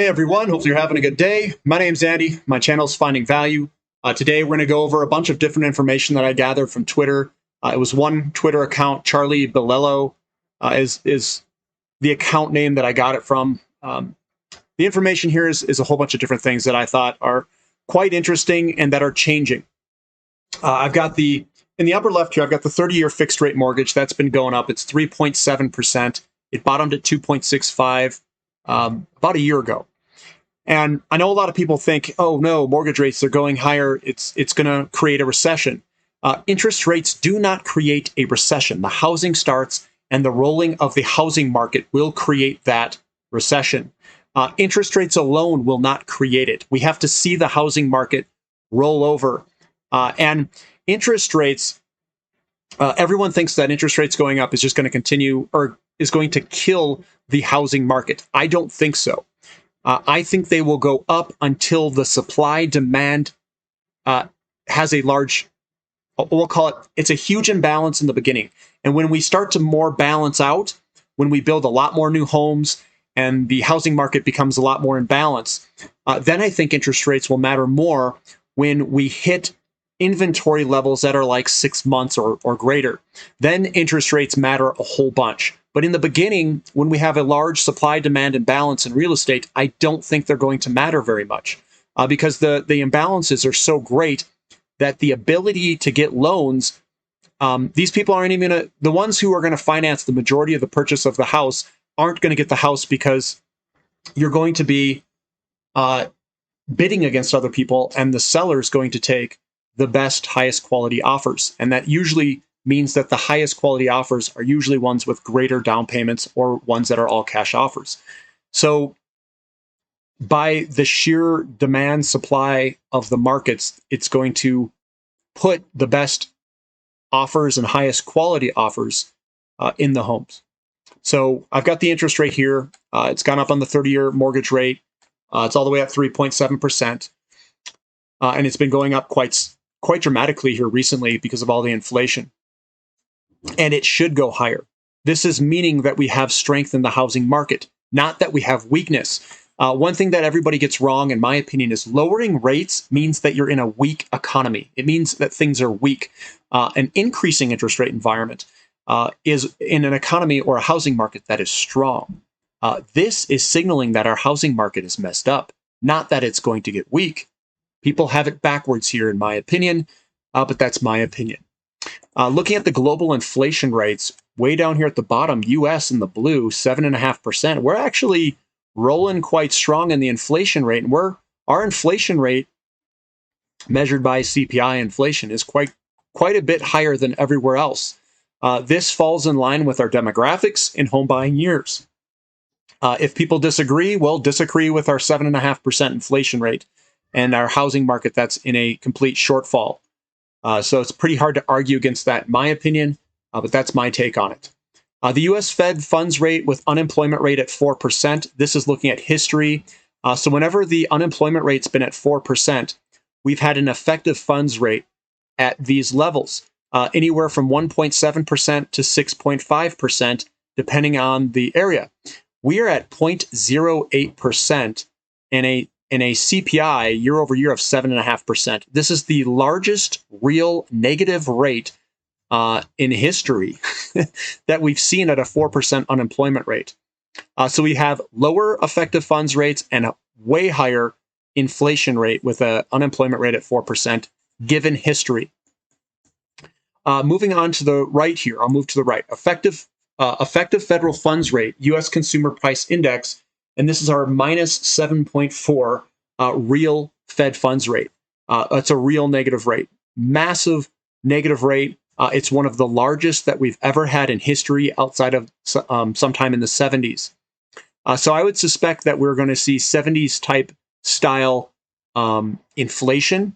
Hey everyone, hope you're having a good day. My name's Andy. My channel is Finding Value. Today we're going to go over a bunch of different information that I gathered from Twitter. It was one Twitter account, Charlie Bilello is the account name that I got it from. The information here is a whole bunch of different things that I thought are quite interesting and that are changing. I've got in the upper left here, I've got the 30-year fixed rate mortgage. That's been going up. It's 3.7%. It bottomed at 2.65 about a year ago. And I know a lot of people think, oh no, mortgage rates are going higher. It's going to create a recession. Interest rates do not create a recession. The housing starts and the rolling of the housing market will create that recession. Interest rates alone will not create it. We have to see the housing market roll over. And interest rates, everyone thinks that interest rates going up is just going to continue or is going to kill the housing market. I don't think so. I think they will go up until the supply-demand has a large, we'll call it, it's a huge imbalance in the beginning. And when we start to more balance out, when we build a lot more new homes and the housing market becomes a lot more in balance, then I think interest rates will matter more when we hit inventory levels that are like 6 months or greater. Then interest rates matter a whole bunch. But in the beginning, when we have a large supply-demand imbalance in real estate, I don't think they're going to matter very much because the imbalances are so great that the ability to get loans, these people aren't even going to, the ones who are going to finance the majority of the purchase of the house aren't going to get the house because you're going to be bidding against other people and the seller is going to take the best, highest quality offers. And that usually means that the highest quality offers are usually ones with greater down payments or ones that are all cash offers. So by the sheer demand supply of the markets, it's going to put the best offers and highest quality offers in the homes. So I've got the interest rate here. It's gone up on the 30-year mortgage rate. It's all the way up 3.7%. And it's been going up quite dramatically here recently because of all the inflation. And it should go higher. This is meaning that we have strength in the housing market, not that we have weakness. One thing that everybody gets wrong, in my opinion, is lowering rates means that you're in a weak economy. It means that things are weak. An increasing interest rate environment is in an economy or a housing market that is strong. This is signaling that our housing market is messed up, not that it's going to get weak. People have it backwards here, in my opinion, but that's my opinion. Looking at the global inflation rates, way down here at the bottom, US in the blue, 7.5%. We're actually rolling quite strong in the inflation rate, and our inflation rate, measured by CPI inflation, is quite a bit higher than everywhere else. This falls in line with our demographics in home buying years. If people disagree, well, disagree with our 7.5% inflation rate and our housing market that's in a complete shortfall. So it's pretty hard to argue against that, in my opinion, but that's my take on it. The U.S. Fed funds rate with unemployment rate at 4%. This is looking at history. So whenever the unemployment rate's been at 4%, we've had an effective funds rate at these levels, anywhere from 1.7% to 6.5%, depending on the area. We are at 0.08% in a CPI year over year of 7.5%. This is the largest real negative rate in history that we've seen at a 4% unemployment rate. So we have lower effective funds rates and a way higher inflation rate with an unemployment rate at 4%, given history. Moving on to the right here, I'll move to the right. Effective federal funds rate, U.S. Consumer Price Index, and this is our minus 7.4 real Fed funds rate. It's a real negative rate, massive negative rate. It's one of the largest that we've ever had in history outside of sometime in the 70s. So I would suspect that we're going to see 70s type style inflation,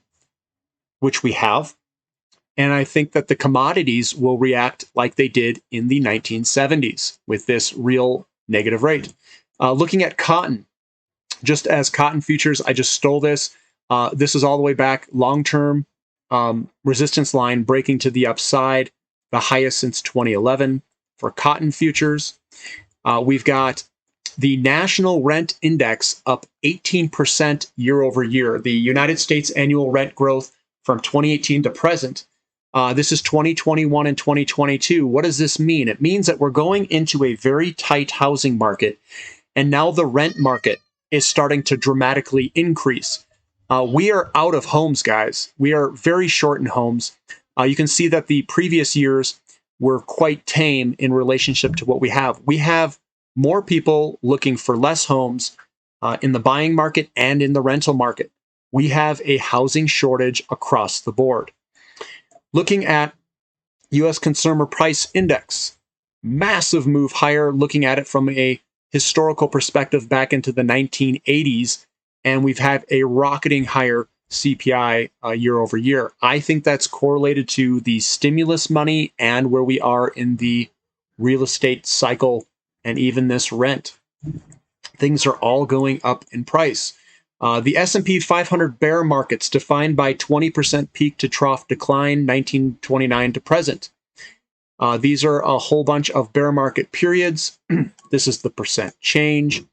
which we have. And I think that the commodities will react like they did in the 1970s with this real negative rate. Looking at cotton, just as cotton futures, I just stole this. This is all the way back, long-term resistance line breaking to the upside, the highest since 2011 for cotton futures. We've got the national rent index up 18% year over year. The United States annual rent growth from 2018 to present. This is 2021 and 2022. What does this mean? It means that we're going into a very tight housing market, and now the rent market is starting to dramatically increase. We are out of homes, guys. We are very short in homes. You can see that the previous years were quite tame in relationship to what we have. We have more people looking for less homes in the buying market and in the rental market. We have a housing shortage across the board. Looking at U.S. Consumer Price Index, massive move higher, looking at it from a historical perspective back into the 1980s, and we've had a rocketing higher CPI year over year. I think that's correlated to the stimulus money and where we are in the real estate cycle and even this rent. Things are all going up in price. The S&P 500 bear markets defined by 20% peak to trough decline, 1929 to present. These are a whole bunch of bear market periods. This is the percent change.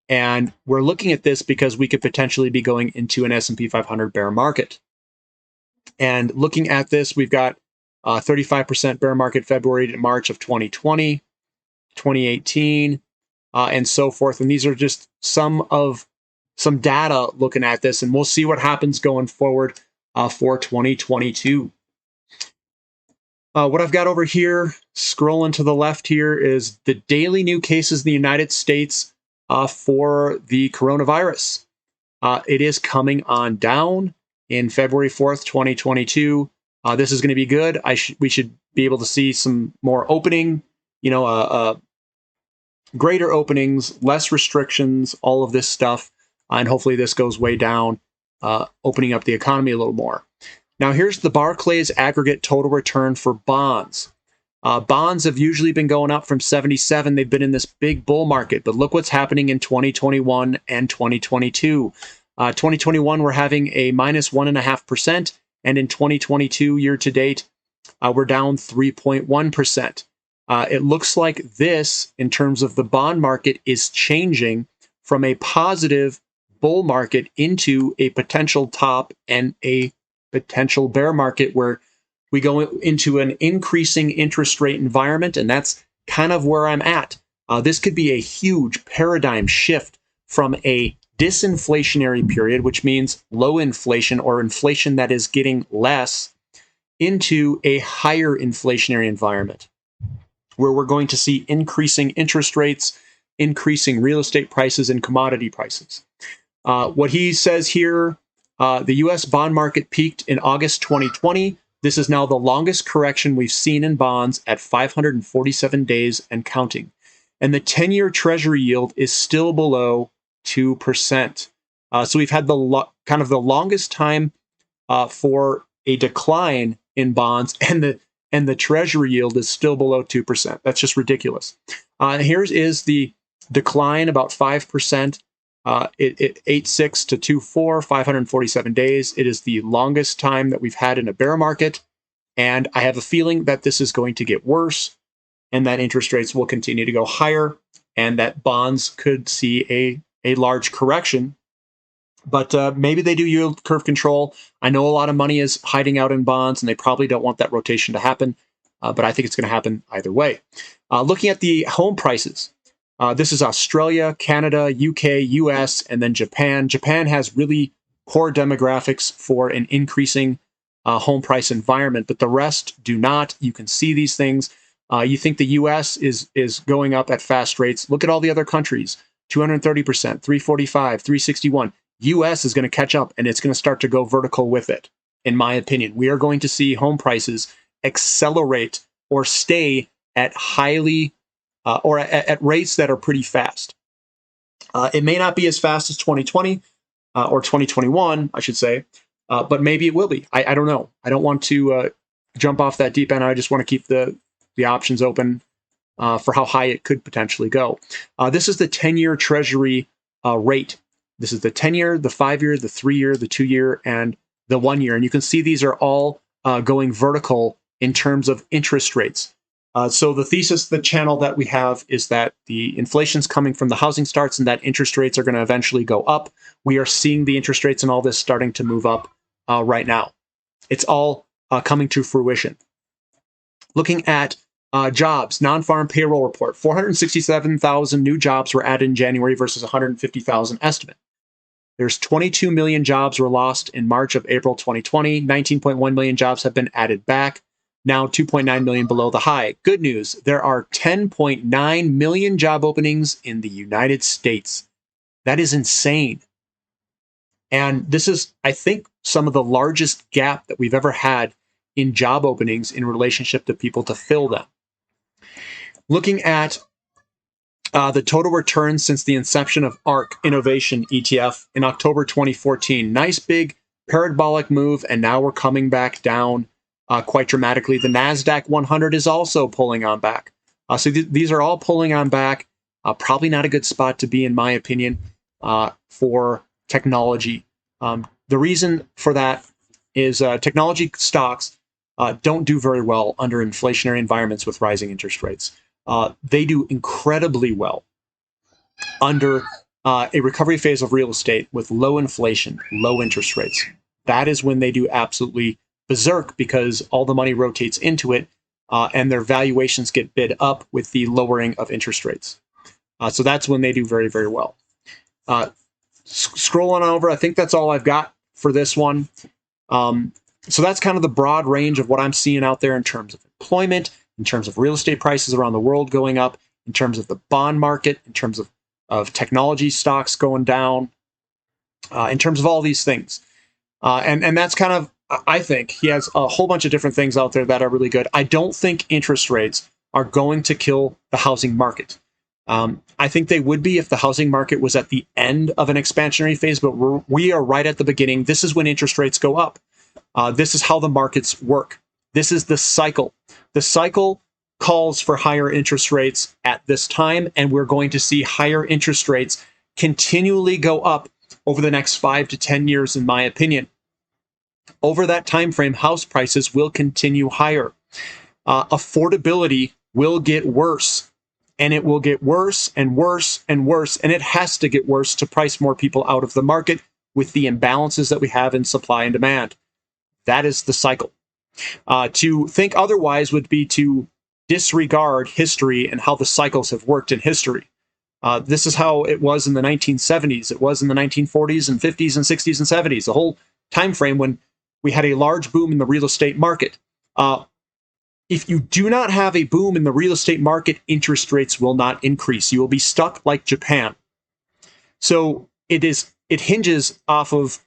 And we're looking at this because we could potentially be going into an S&P 500 bear market. And looking at this, we've got 35% bear market February to March of 2020, 2018, and so forth. And these are just some data looking at this, and we'll see what happens going forward for 2022. What I've got over here, scrolling to the left here, is the daily new cases in the United States for the coronavirus. It is coming on down in February 4th, 2022. This is going to be good. We should be able to see some more opening, greater openings, less restrictions, all of this stuff. And hopefully this goes way down, opening up the economy a little more. Now here's the Barclays aggregate total return for bonds. Bonds have usually been going up from 77. They've been in this big bull market, but look what's happening in 2021 and 2022. 2021, we're having a minus 1.5%, and in 2022 year to date, we're down 3.1%. It looks like this, in terms of the bond market, is changing from a positive bull market into a potential top and a potential bear market, where we go into an increasing interest rate environment, and that's kind of where I'm at. This could be a huge paradigm shift from a disinflationary period, which means low inflation or inflation that is getting less, into a higher inflationary environment, where we're going to see increasing interest rates, increasing real estate prices and commodity prices. What he says here, the U.S. bond market peaked in August 2020. This is now the longest correction we've seen in bonds at 547 days and counting. And the 10-year Treasury yield is still below 2%. So we've had kind of the longest time for a decline in bonds, and the Treasury yield is still below 2%. That's just ridiculous. Here is the decline, about 5%. It 8.6 to 2.4, 547 days. It is the longest time that we've had in a bear market. And I have a feeling that this is going to get worse, and that interest rates will continue to go higher, and that bonds could see a large correction. But maybe they do yield curve control. I know a lot of money is hiding out in bonds, and they probably don't want that rotation to happen. But I think it's going to happen either way. Looking at the home prices. This is Australia, Canada, UK, US, and then Japan. Japan has really poor demographics for an increasing home price environment, but the rest do not. You can see these things. You think the US is going up at fast rates. Look at all the other countries, 230%, 345, 361. US is going to catch up, and it's going to start to go vertical with it, in my opinion. We are going to see home prices accelerate or stay at at rates that are pretty fast. It may not be as fast as 2020 or 2021, I should say, but maybe it will be. I don't know. I don't want to jump off that deep end. I just want to keep the options open for how high it could potentially go. This is the 10-year Treasury rate. This is the 10-year, the 5-year, the 3-year, the 2-year, and the 1-year. And you can see these are all going vertical in terms of interest rates. So the thesis, the channel that we have is that the inflation's coming from the housing starts and that interest rates are going to eventually go up. We are seeing the interest rates and all this starting to move up right now. It's all coming to fruition. Looking at jobs, non-farm payroll report, 467,000 new jobs were added in January versus 150,000 estimate. There's 22 million jobs were lost in March of April 2020. 19.1 million jobs have been added back. Now 2.9 million below the high. Good news, there are 10.9 million job openings in the United States. That is insane. And this is, I think, some of the largest gap that we've ever had in job openings in relationship to people to fill them. Looking at the total return since the inception of ARK Innovation ETF in October 2014. Nice big parabolic move, and now we're coming back down quite dramatically. The NASDAQ 100 is also pulling on back. So these are all pulling on back. Probably not a good spot to be, in my opinion, for technology. The reason for that is technology stocks don't do very well under inflationary environments with rising interest rates. They do incredibly well under a recovery phase of real estate with low inflation, low interest rates. That is when they do absolutely berserk because all the money rotates into it and their valuations get bid up with the lowering of interest rates. So that's when they do very, very well. Scrolling over, I think that's all I've got for this one. So that's kind of the broad range of what I'm seeing out there in terms of employment, in terms of real estate prices around the world going up, in terms of the bond market, in terms of technology stocks going down, in terms of all these things. And that's kind of, I think, he has a whole bunch of different things out there that are really good. I don't think interest rates are going to kill the housing market. I think they would be if the housing market was at the end of an expansionary phase, but we are right at the beginning. This is when interest rates go up. This is how the markets work. This is the cycle. The cycle calls for higher interest rates at this time, and we're going to see higher interest rates continually go up over the next 5 to 10 years, in my opinion. Over that time frame, house prices will continue higher. Affordability will get worse, and it will get worse and worse and worse, and it has to get worse to price more people out of the market with the imbalances that we have in supply and demand. That is the cycle. To think otherwise would be to disregard history and how the cycles have worked in history. This is how it was in the 1970s. It was in the 1940s and 50s and 60s and 70s, the whole time frame when we had a large boom in the real estate market. If you do not have a boom in the real estate market, interest rates will not increase. You will be stuck like Japan. So it hinges off of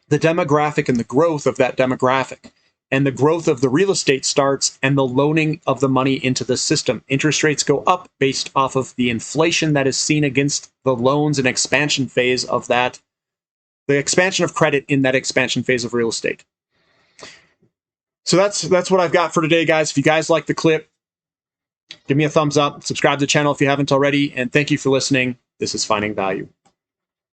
the demographic and the growth of that demographic, and the growth of the real estate starts and the loaning of the money into the system. Interest rates go up based off of the inflation that is seen against the loans and expansion phase of that, the expansion of credit in that expansion phase of real estate. So that's what I've got for today, guys. If you guys like the clip, give me a thumbs up, subscribe to the channel if you haven't already, and thank you for listening. This is Finding Value.